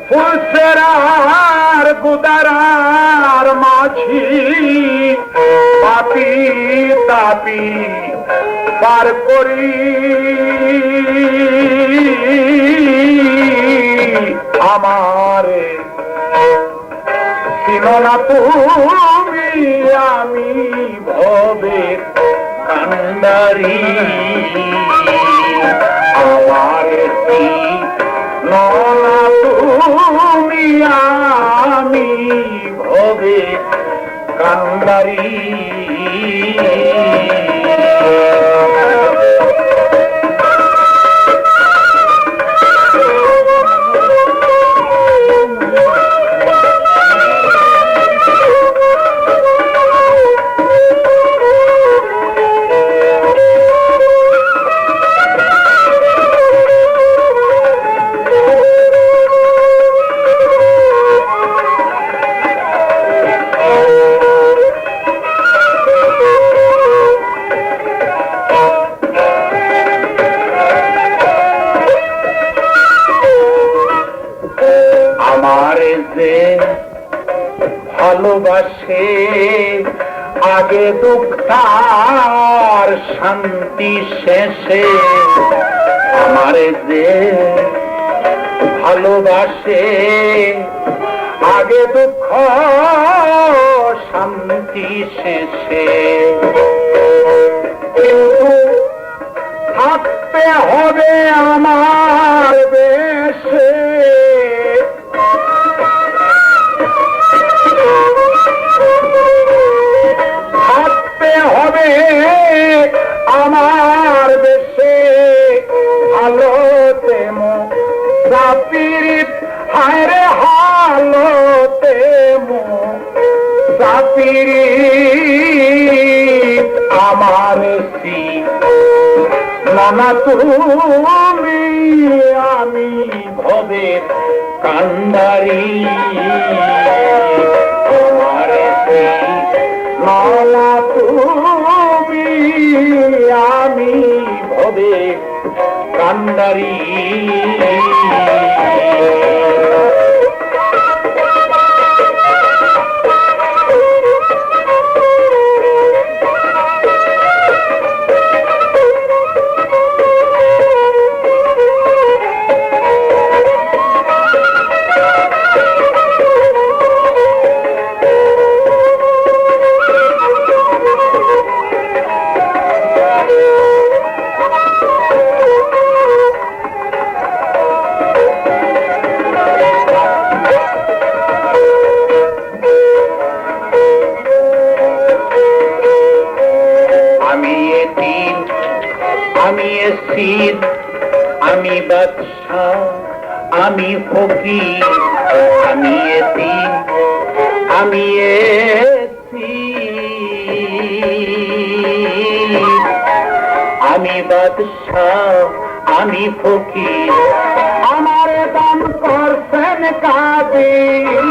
ফুলসেরার গুদারার মাঝি পাপি তাপি পার করি আমারে সীমানা তুমি, আমি ভবে কান্দারি আমারে সীমানা তুমি, আমি ভবে কান্দারি। ভালোবাসে আগে দুঃখার শান্তি শেষে, আমারে যে ভালোবাসে আগে দুঃখ শান্তি শেষে, কিন্তু হবে আমার বেশে থাকতে হবে আমার বেশে আলোতে মুসাফির হায় রে হালোতে মুসাফির আমার নানা তুমি আমি ভবের কান্ডারি আমার নানা তুমি আমি ভবের কান্ডারি আমি বাদশাহ আমি ফকির আমি এতিম আমি আমি বাদশাহ আমি ফকির আমার দান করছেন কাদির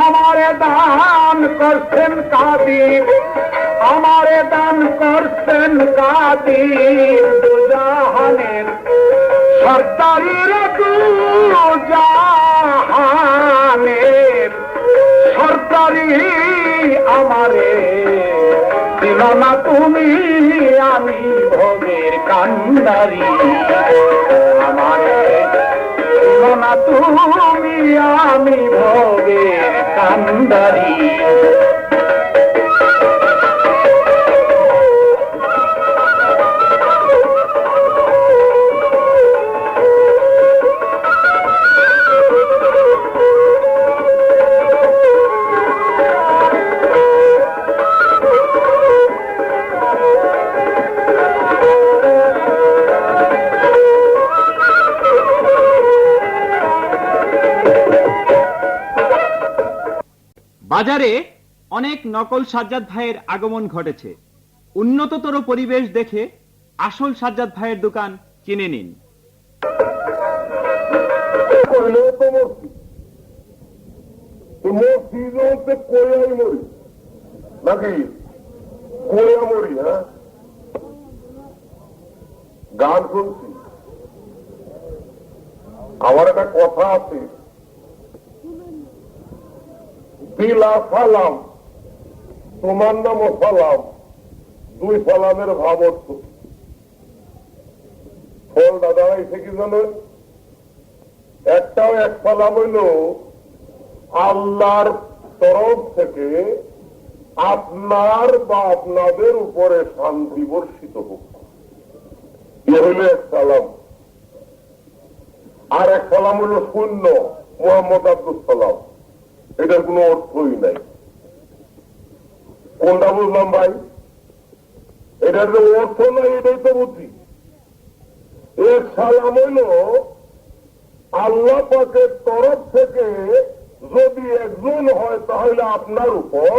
আমার দান করছেন কাদির আমারে দান করছেন কাদির দুজাহানের সরদারির দুজাহানের সরদারি আমারে দিল না তুমি আমি ভোগের কান্ডারি আমারে দিল না তুমি আমি ভোগের কান্ডারি বাজারে অনেক নকল সাজ্জাদ ভাইয়ের আগমন ঘটেছে। উন্নততর পরিবেশ দেখে আসল সাজ্জাদ ভাইয়ের দোকান চিনে নিন। নাকি কোয়া মরি? হ্যাঁ, গান শুনছি। আমার একটা কথা আছে, বিলা সালাম তোমার নাম সালাম, দুই সালামের ভাব অর্থ। ফলটা দাঁড়াইছে কি জানো? একটাও এক সালাম হইল আল্লাহর তরফ থেকে আপনার বা আপনাদের উপরে শান্তি বর্ষিত হোক, এ হইল এক সালাম। আর এক সালাম হইল শূন্য, মোহাম্মদ আব্দুল সালাম, এটার কোন অর্থই নাই। কোনটা বুঝলাম ভাই? এটার যে অর্থ নাই এটাই তো বুদ্ধি। এক সালাম হইল আল্লাহ পাকের তরফ থেকে যদি একজন হয় তাহলে আপনার উপর,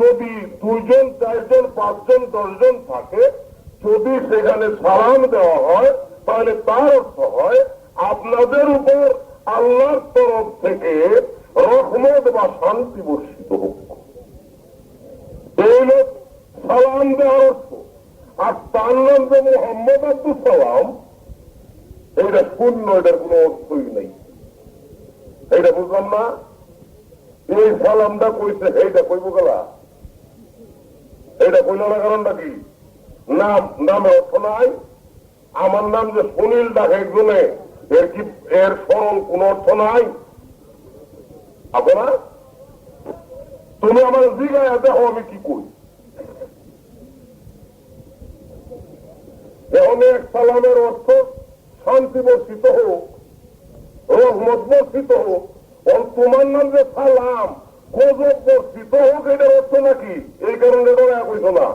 যদি দুইজন চারজন পাঁচজন দশজন থাকে, যদি সেখানে সালাম দেওয়া হয় তাহলে তার অর্থ হয় আপনাদের উপর আল্লাহর তরফ থেকে রহমত বা শান্তি বর্ষিত হোক। এই লোক সালাম দেওয়ার অর্থ। আর তার নাম যে মোহাম্মদ আব্দুল সালাম, এটা শূন্য, এটার কোন অর্থই নেই। এইটা বুঝলাম না। এই সালামটা কইছে, এইটা কইব গেলা, এইটা কইল না। কারণটা কি? নাম, নামে অর্থ নাই। আমার নাম যে সুনীল ডাকে একজনে, এর কি এর সরল কোন অর্থ নাই? আপনারা তুমি আমার জিগায় দেখো আমি কি কই। এখন এক সালামের অর্থ শান্তি বর্ষিত হোক, রহমত বর্ষিত হোক। তোমার নাম যে সালাম, গজব বর্ষিত হোক, এটার অর্থ নাকি? এই কারণে তো এক হইত না।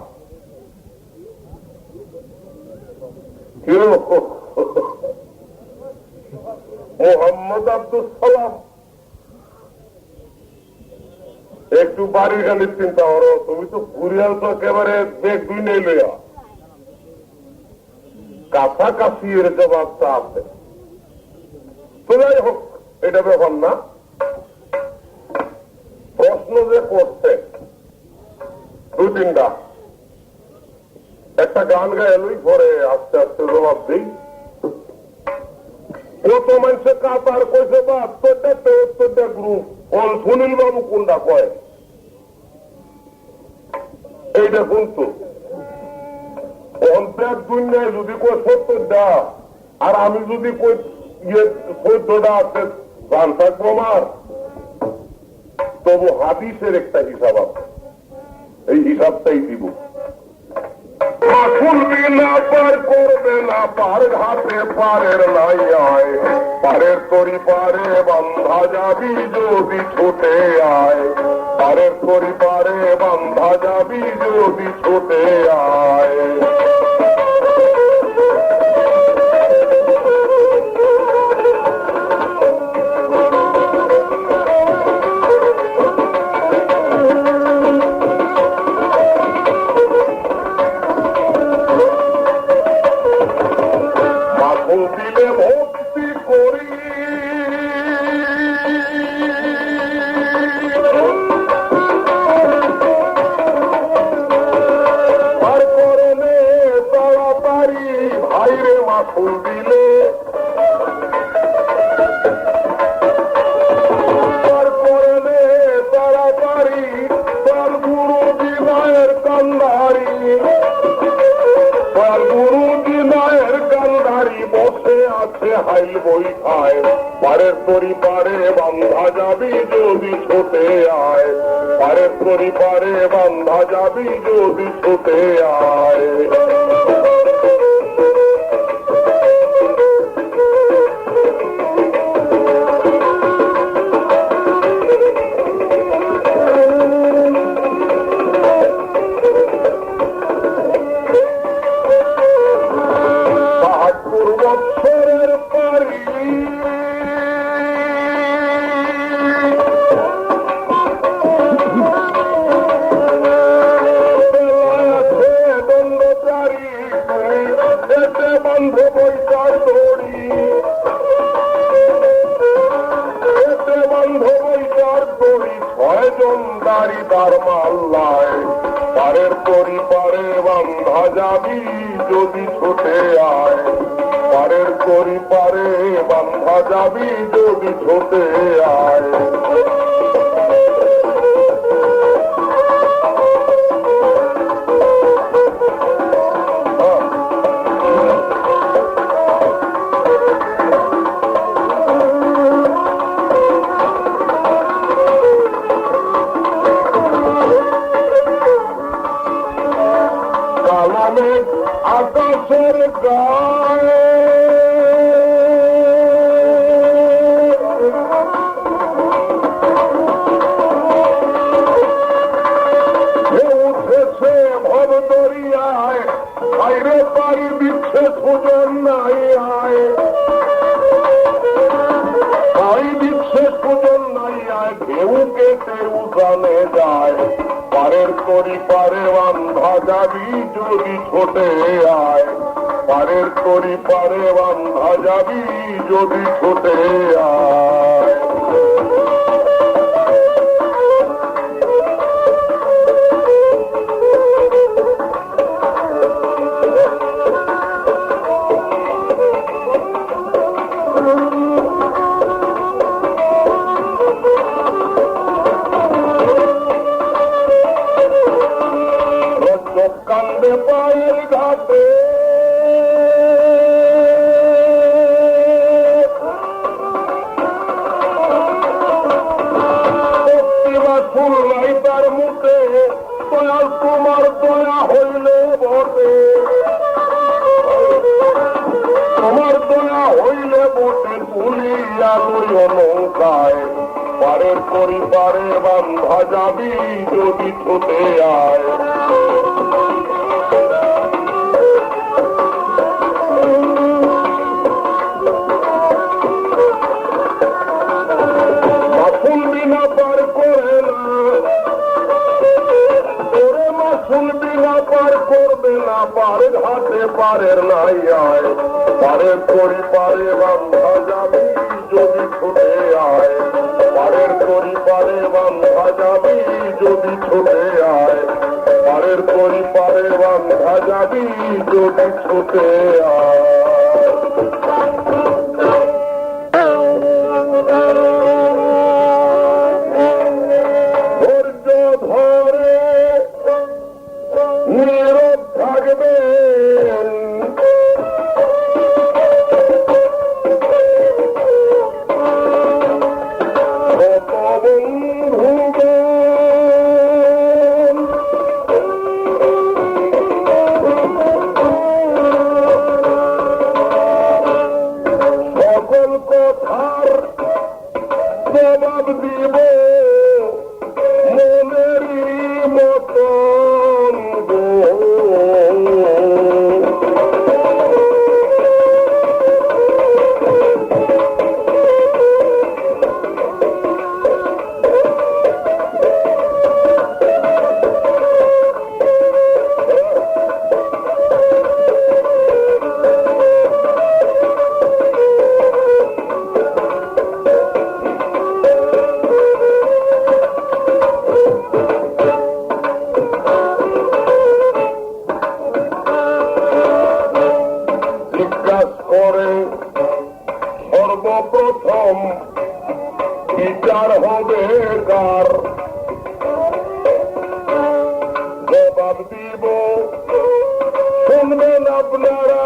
মোহাম্মদ আব্দুল সালাম একটু বাড়ির গানের চিন্তা করো। তুমি তো ঘুরিয়াল তো একেবারে বেগ দুই নেই লইয়া, কাছাকাছি এর জবাবটা আছে। তো যাই হোক, এটা ব্যাপার না। প্রশ্ন যে করছে দুই তিনটা, একটা গান গাইলই পরে আস্তে আস্তে জবাব দিই। কত মানুষের কাতার কইছে বা 72-73টা গ্রুপ, অল সুনীল বাবু কোনটা কয় এইটা শুনতো। অন্তর দুনিয়ায় যদি কই 70টা আর আমি যদি কই 14টা আছে, গান থাকবো আমার। তবু হাদিসের একটা হিসাব আছে, এই হিসাবটাই দিব। খুলবি না পার করবে না, পার ঘাটে পারের নাই আয়, পারের তরি পারে বান্ধা যাবি যদি ছুটে আয়, পারের তরি পারে বান্ধা যাবি যদি ছুটে আয়। পারের তরি পারে বান্ধা যাবি যদি ছোটে আয়, পারের তরি পারে বান্ধা যাবি যদি ছোটে আয়। পারের তরি পারে বান্ধা যাবি যদি ছোটে আয়, পারের তরি পারে বান্ধা যাবি যদি ছোটে আয়। আকাশের গায়ে উঠেছে ভব দরিয়ায়, বাইরে পারি দিচ্ছে সুজন নাই আয়, পারি দিচ্ছে সুজন নাই আয়, ঢেউ কেটে উজানে যায়, পারের তরি পারে বান্ধা যাবি যদি ছোটে আয়, পারের তরি পারে বান্ধা যাবি যদি ছোটে আয়। কান্দে পায়ের ঘাটে পারে বান্ধা যাবি যদি ছোটে আয়। মাসুল বিনা পার করে না, ওরে মাসুল বিনা পার করবে না, পারের হাতে পারের নাই আয়। পারের করি পারে বান্ধা যাবি যদি ছোটে আয়। পারের করি পারে বান্ধা যাবি যদি ছোটে আয়। পারের করি পারে বান্ধা যাবি যদি ছোটে আয়। ধৈর্য ধরে নীরব থাকবেন, কত বন্ধুগণ সকল কথার জবাব দিব মনেরই মতন গো। জিজ্ঞাসা করে সর্বপ্রথম বিচার হবে কার, জবাব দিব শুনবেন আপনারা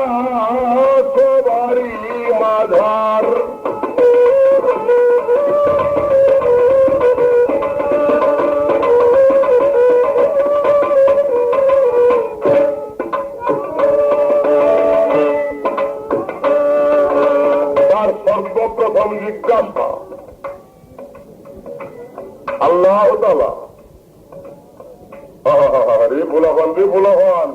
সবারই মাঝার। তার সর্বপ্রথম জিজ্ঞাসা আল্লাহ তাআলা, রে ভোলাবান রে ভোলাবান,